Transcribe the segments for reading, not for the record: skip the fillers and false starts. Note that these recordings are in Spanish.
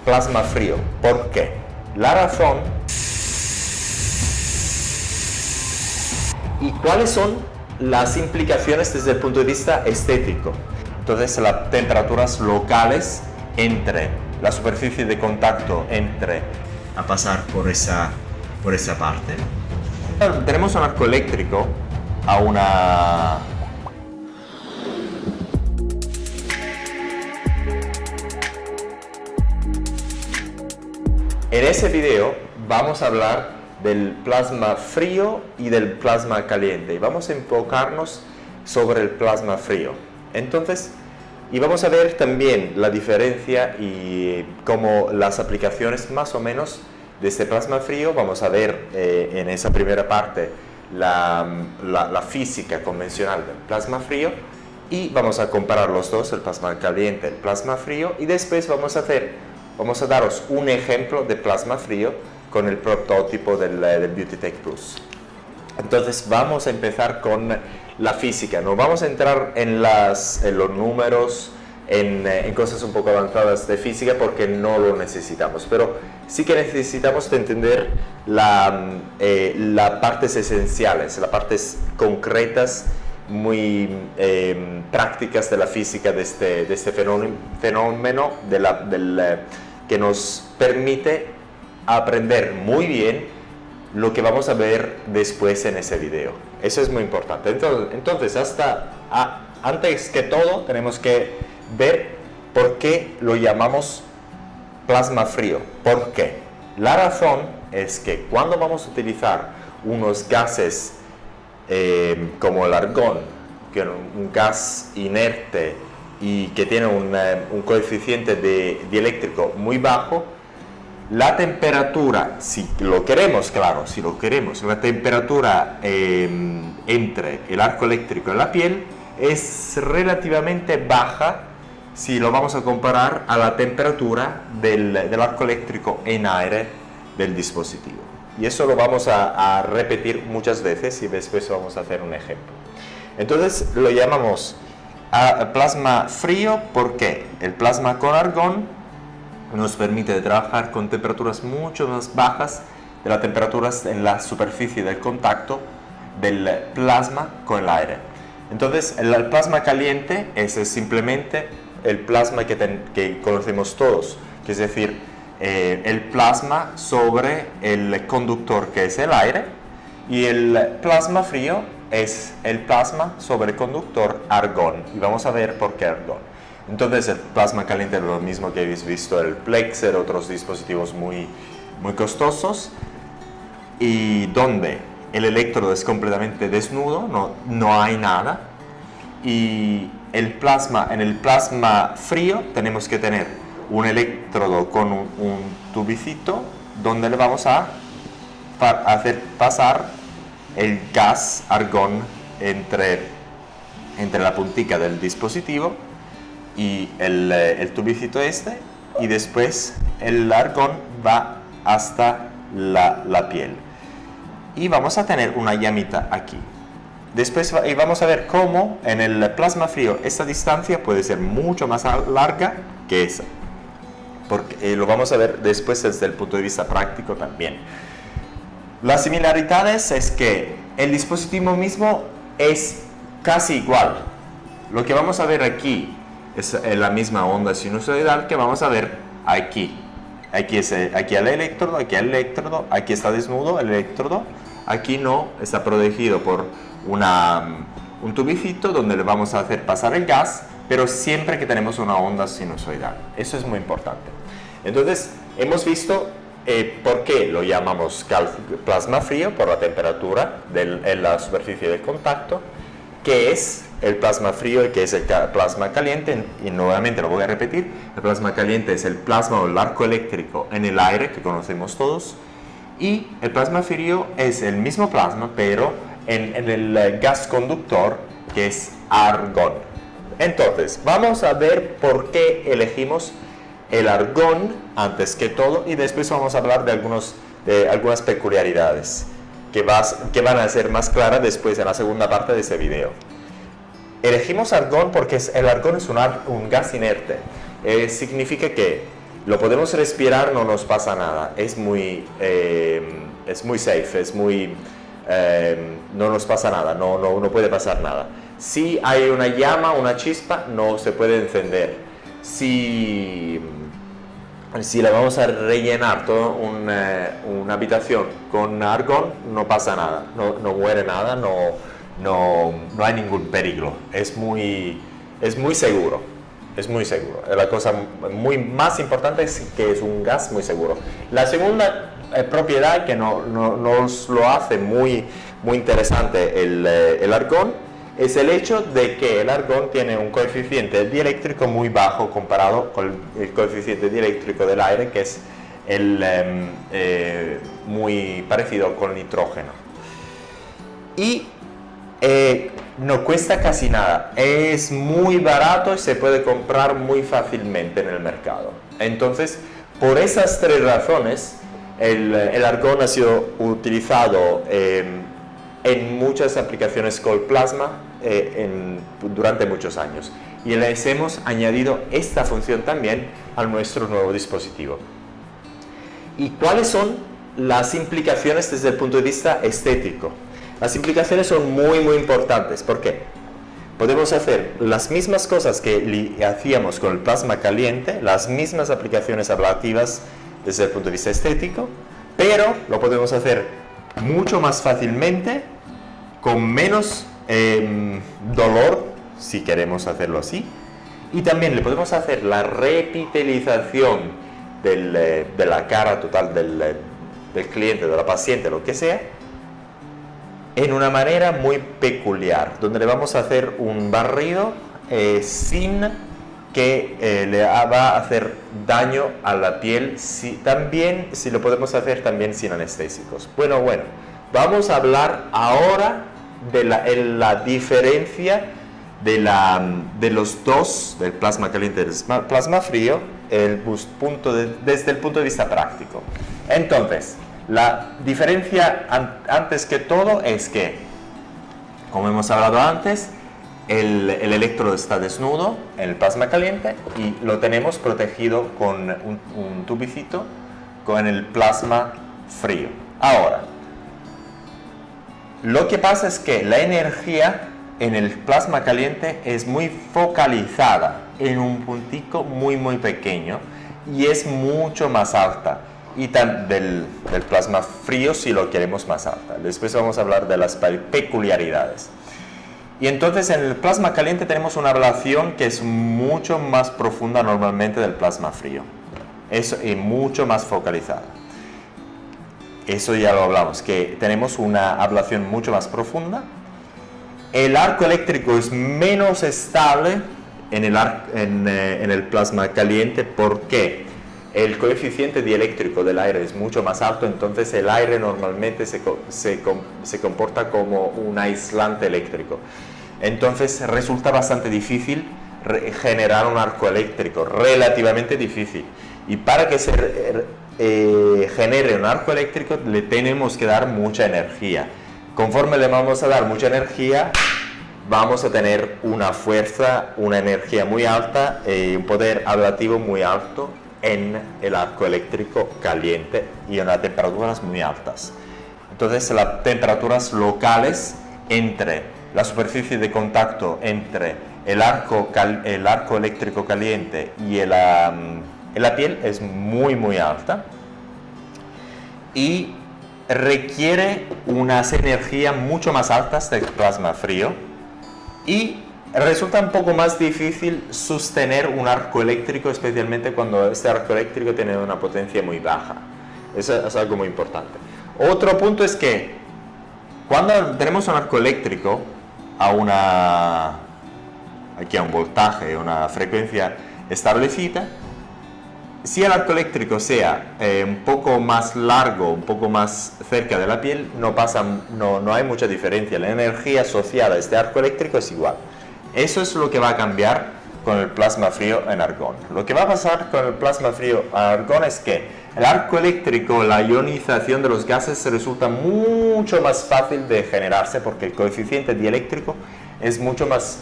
plasma frío. ¿Por qué? La razón y cuáles son las implicaciones desde el punto de vista estético. Entonces, las temperaturas locales entre la superficie de contacto a pasar por esa parte. Tenemos un arco eléctrico a una... En ese video vamos a hablar del plasma frío y del plasma caliente y vamos a enfocarnos sobre el plasma frío. Entonces, y vamos a ver también la diferencia y cómo las aplicaciones más o menos de este plasma frío. Vamos a ver en esa primera parte la física convencional del plasma frío y vamos a comparar los dos, el plasma caliente y el plasma frío, y después vamos a daros un ejemplo de plasma frío con el prototipo del Beauty-Tech Plus. Entonces vamos a empezar con la física. No vamos a entrar en los números, en cosas un poco avanzadas de física porque no lo necesitamos, pero sí que necesitamos de entender las partes esenciales, las partes concretas, muy prácticas de la física de este fenómeno que nos permite aprender muy bien lo que vamos a ver después en ese video. Eso es muy importante. Entonces antes que todo, tenemos que ver por qué lo llamamos plasma frío. ¿Por qué? La razón es que cuando vamos a utilizar unos gases como el argón, que es un gas inerte y que tiene un coeficiente dieléctrico muy bajo, la temperatura, si lo queremos, la temperatura entre el arco eléctrico y la piel es relativamente baja si lo vamos a comparar a la temperatura del arco eléctrico en aire del dispositivo. Y eso lo vamos a repetir muchas veces y después vamos a hacer un ejemplo. Entonces lo llamamos plasma frío porque el plasma con argón nos permite trabajar con temperaturas mucho más bajas de las temperaturas en la superficie del contacto del plasma con el aire. Entonces, el plasma caliente es simplemente el plasma que conocemos todos, que es decir, el plasma sobre el conductor que es el aire, y el plasma frío es el plasma sobre el conductor argón. Y vamos a ver por qué argón. Entonces el plasma caliente es lo mismo que habéis visto el Plexer, otros dispositivos muy costosos, y donde el electrodo es completamente desnudo, no hay nada, y en el plasma frío tenemos que tener un electrodo con un tubicito donde le vamos a hacer pasar el gas argón entre la puntica del dispositivo y el tubicito y después el argón va hasta la piel. Y vamos a tener una llamita aquí. Después vamos a ver cómo en el plasma frío esta distancia puede ser mucho más larga que esa. Porque lo vamos a ver después desde el punto de vista práctico también. Las similaridades es que el dispositivo mismo es casi igual. Lo que vamos a ver aquí es la misma onda sinusoidal que vamos a ver aquí. Aquí el electrodo, aquí está desnudo el electrodo, aquí no, está protegido por un tubicito donde le vamos a hacer pasar el gas, pero siempre que tenemos una onda sinusoidal. Eso es muy importante. Entonces, hemos visto por qué lo llamamos plasma frío, por la temperatura en la superficie de contacto, que es el plasma frío y que es el plasma caliente. Y nuevamente lo voy a repetir: el plasma caliente es el plasma o el arco eléctrico en el aire que conocemos todos, y el plasma frío es el mismo plasma pero en el gas conductor, que es argón. Entonces vamos a ver por qué elegimos el argón antes que todo, y después vamos a hablar de algunas peculiaridades que van a ser más claras después en la segunda parte de este video. Elegimos argón porque el argón es un gas inerte. Significa que lo podemos respirar, no nos pasa nada, es muy safe, no nos pasa nada, no puede pasar nada. Si hay una llama, una chispa, no se puede encender. Si le vamos a rellenar toda una habitación con argón, no pasa nada, no muere nada, no hay ningún peligro, es muy seguro. Es muy seguro. La cosa más importante es que es un gas muy seguro. La segunda propiedad que nos lo hace muy interesante el argón es el hecho de que el argón tiene un coeficiente dieléctrico muy bajo comparado con el coeficiente dieléctrico del aire, que es muy parecido con el nitrógeno. Y no cuesta casi nada, es muy barato y se puede comprar muy fácilmente en el mercado. Entonces, por esas tres razones, el argón ha sido utilizado en muchas aplicaciones con plasma durante muchos años. Y les hemos añadido esta función también a nuestro nuevo dispositivo. ¿Y cuáles son las implicaciones desde el punto de vista estético? Las implicaciones son muy importantes. ¿Por qué? Podemos hacer las mismas cosas que hacíamos con el plasma caliente, las mismas aplicaciones ablativas desde el punto de vista estético, pero lo podemos hacer mucho más fácilmente, con menos dolor, si queremos hacerlo así, y también le podemos hacer la repitelización de la cara total del cliente, de la paciente, lo que sea, en una manera muy peculiar, donde le vamos a hacer un barrido sin que le va a hacer daño a la piel, si lo podemos hacer también sin anestésicos. Bueno, vamos a hablar ahora de la diferencia de los dos, del plasma caliente y del plasma frío, desde el punto de vista práctico. Entonces, la diferencia antes que todo es que, como hemos hablado antes, el electrodo está desnudo en el plasma caliente y lo tenemos protegido con un tubicito con el plasma frío. Ahora, lo que pasa es que la energía en el plasma caliente es muy focalizada en un puntico muy pequeño y es mucho más alta. Y del plasma frío si lo queremos más alta. Después vamos a hablar de las peculiaridades. Y entonces en el plasma caliente tenemos una ablación que es mucho más profunda normalmente del plasma frío. Y mucho más focalizada. Eso ya lo hablamos, que tenemos una ablación mucho más profunda. El arco eléctrico es menos estable en el plasma caliente. ¿Por qué? El coeficiente dieléctrico del aire es mucho más alto, entonces el aire normalmente se comporta como un aislante eléctrico. Entonces resulta bastante difícil generar un arco eléctrico, relativamente difícil. Y para que se genere un arco eléctrico le tenemos que dar mucha energía. Conforme le vamos a dar mucha energía, vamos a tener una fuerza, una energía muy alta y un poder ablativo muy alto en el arco eléctrico caliente y en las temperaturas muy altas. Entonces las temperaturas locales entre la superficie de contacto entre el arco eléctrico caliente y la piel es muy alta y requiere unas energías mucho más altas del plasma frío y resulta un poco más difícil sostener un arco eléctrico, especialmente cuando este arco eléctrico tiene una potencia muy baja. Eso es algo muy importante. Otro punto es que cuando tenemos un arco eléctrico a un voltaje, una frecuencia establecida, si el arco eléctrico sea un poco más largo, un poco más cerca de la piel, no hay mucha diferencia. La energía asociada a este arco eléctrico es igual. Eso es lo que va a cambiar con el plasma frío en argón. Lo que va a pasar con el plasma frío en argón es que el arco eléctrico, la ionización de los gases resulta mucho más fácil de generarse porque el coeficiente dieléctrico es mucho más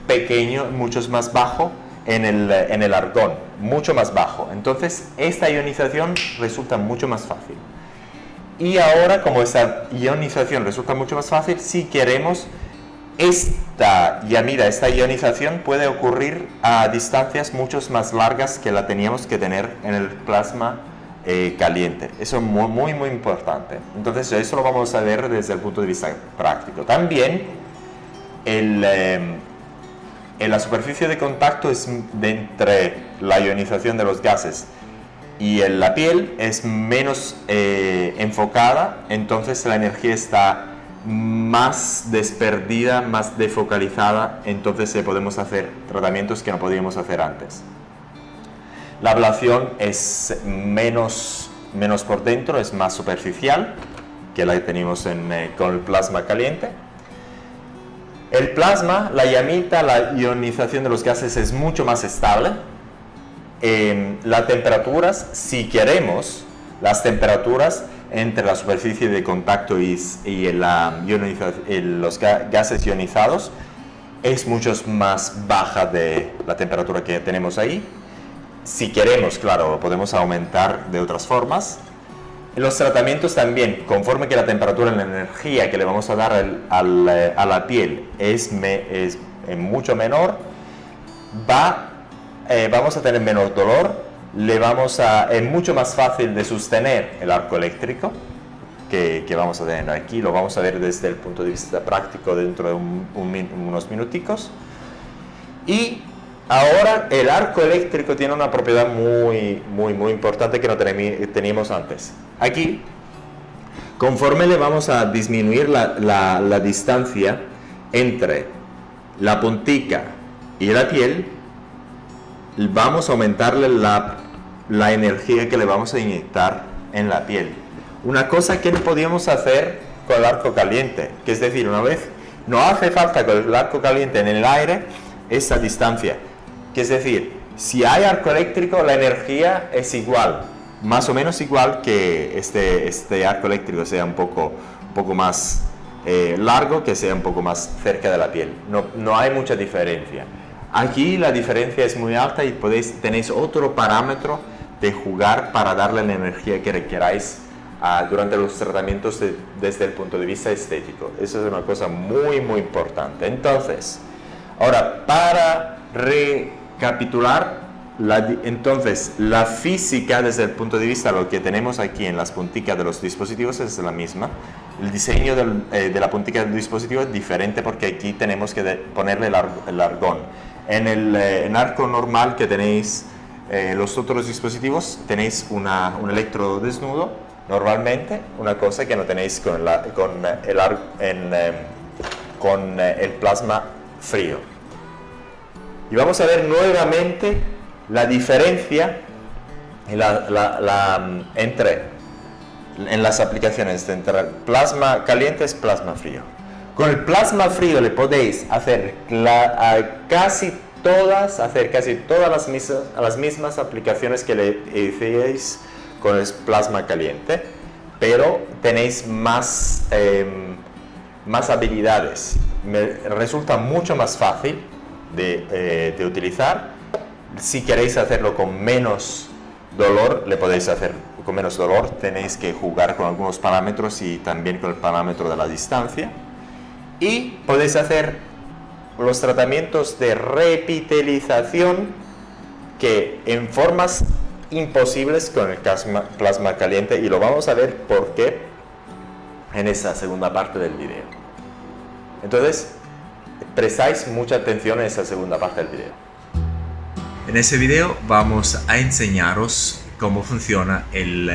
pequeño, mucho más bajo en el argón, mucho más bajo. Entonces, esta ionización resulta mucho más fácil. Y ahora, como esta ionización resulta mucho más fácil, si queremos, esta ionización puede ocurrir a distancias mucho más largas que la teníamos que tener en el plasma caliente. Eso es muy, muy importante. Entonces, eso lo vamos a ver desde el punto de vista práctico. También, en la superficie de contacto entre la ionización de los gases y en la piel es menos enfocada, entonces la energía está más desperdida, más defocalizada, entonces podemos hacer tratamientos que no podíamos hacer antes. La ablación es menos por dentro, es más superficial que la que tenemos con el plasma caliente. El plasma, la llamita, la ionización de los gases es mucho más estable. Las temperaturas, si queremos, las temperaturas entre la superficie de contacto y los gases ionizados es mucho más baja de la temperatura que tenemos ahí. Si queremos, claro, lo podemos aumentar de otras formas. Los tratamientos también, conforme que la temperatura y la energía que le vamos a dar a la piel es mucho menor, vamos a tener menor dolor, es mucho más fácil de sostener el arco eléctrico que vamos a tener aquí. Lo vamos a ver desde el punto de vista práctico dentro de unos minuticos. Y ahora el arco eléctrico tiene una propiedad muy, muy, muy importante que no teníamos antes. Aquí, conforme le vamos a disminuir la distancia entre la puntica y la piel, vamos a aumentarle la energía que le vamos a inyectar en la piel. Una cosa que no podíamos hacer con el arco caliente, que es decir, una vez no hace falta con el arco caliente en el aire esa distancia. Que es decir, si hay arco eléctrico, la energía es igual, más o menos igual que este arco eléctrico sea un poco más largo, que sea un poco más cerca de la piel. No hay mucha diferencia. Aquí la diferencia es muy alta y tenéis otro parámetro de jugar para darle la energía que requeráis durante los tratamientos desde el punto de vista estético. Eso es una cosa muy, muy importante. Entonces, ahora, para recapitular, entonces la física desde el punto de vista de lo que tenemos aquí en las punticas de los dispositivos es la misma. El diseño de la puntica del dispositivo es diferente porque aquí tenemos que ponerle el argón. En el arco normal que tenéis los otros dispositivos, tenéis un electrodo desnudo normalmente, una cosa que no tenéis con el plasma frío. Y vamos a ver nuevamente la diferencia en las aplicaciones entre misma caliente y plasma frío. Con el plasma frío le podéis hacer casi todas las mismas aplicaciones que le hicierais con el plasma caliente, pero tenéis más habilidades. Resulta mucho más fácil de utilizar. Si queréis hacerlo con menos dolor, le podéis hacer con menos dolor. Tenéis que jugar con algunos parámetros y también con el parámetro de la distancia. Y podéis hacer los tratamientos de repitelización que en formas imposibles con el plasma caliente, y lo vamos a ver por qué en esa segunda parte del video. Entonces, prestáis mucha atención en esa segunda parte del video. En ese video vamos a enseñaros cómo funciona el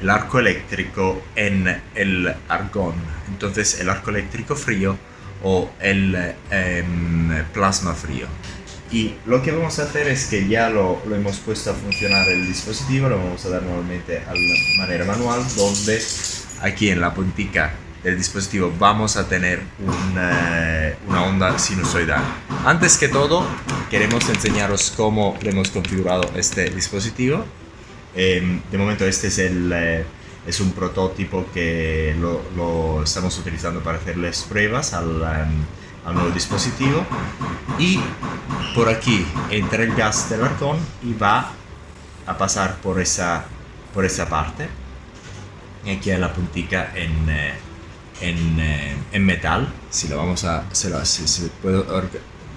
arco eléctrico en el argón. Entonces, el arco eléctrico frío o el plasma frío. Y lo que vamos a hacer es que ya lo hemos puesto a funcionar el dispositivo, lo vamos a dar nuevamente a la manera manual, donde aquí en la puntica del dispositivo vamos a tener una onda sinusoidal. Antes que todo, queremos enseñaros cómo le hemos configurado este dispositivo. De momento este es un prototipo que lo estamos utilizando para hacerles pruebas al al nuevo dispositivo, y por aquí entra el gas del cartón y va a pasar por esa parte. Y aquí hay la puntica en metal. Si lo vamos a, si puedo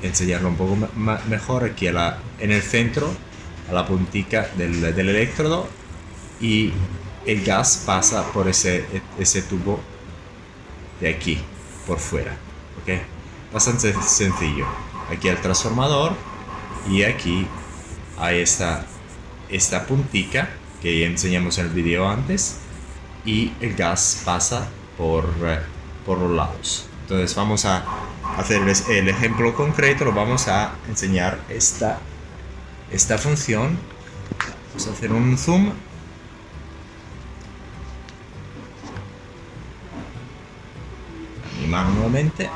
enseñarlo un poco mejor, aquí en el centro, a la puntica del electrodo, y el gas pasa por ese tubo de aquí, por fuera. ¿Ok? Bastante sencillo. Aquí el transformador, y aquí hay esta puntica que ya enseñamos en el video antes, y el gas pasa por los lados. Entonces vamos a hacer el ejemplo concreto, lo vamos a enseñar esta función. Vamos a hacer un zoom. Mi mano nuevamente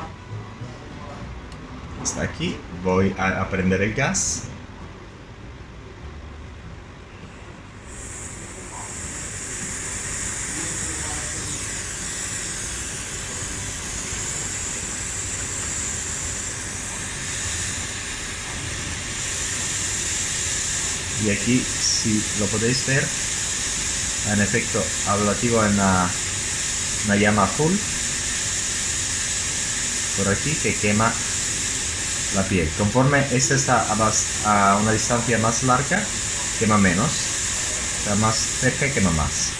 está aquí. Voy a prender el gas. Y aquí, si lo podéis ver, en efecto ablativo en una llama azul por aquí que quema la piel. Conforme esta está a una distancia más larga, quema menos. Está más cerca, quema más.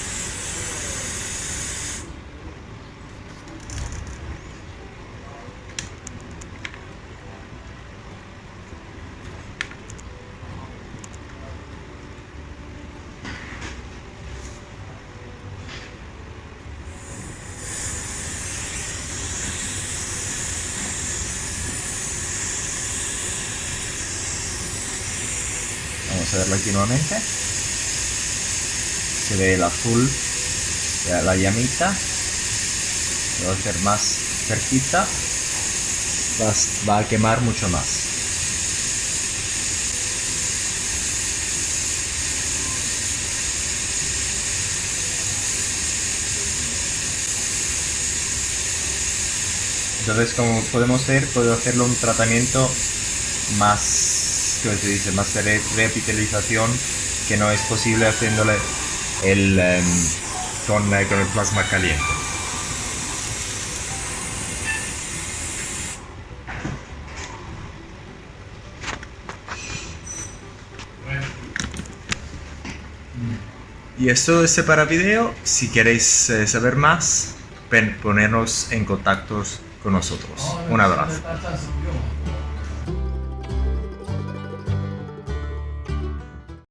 Vamos a verlo aquí nuevamente. Se ve el azul de la llamita. Lo voy a hacer más cerquita. Va a quemar mucho más. Entonces, como podemos ver, puedo hacerlo un tratamiento más, ¿cómo se dice?, más de revitalización, que no es posible haciéndole con el plasma caliente. Y es todo para video. Si queréis saber más, ponernos en contacto con nosotros. Un abrazo.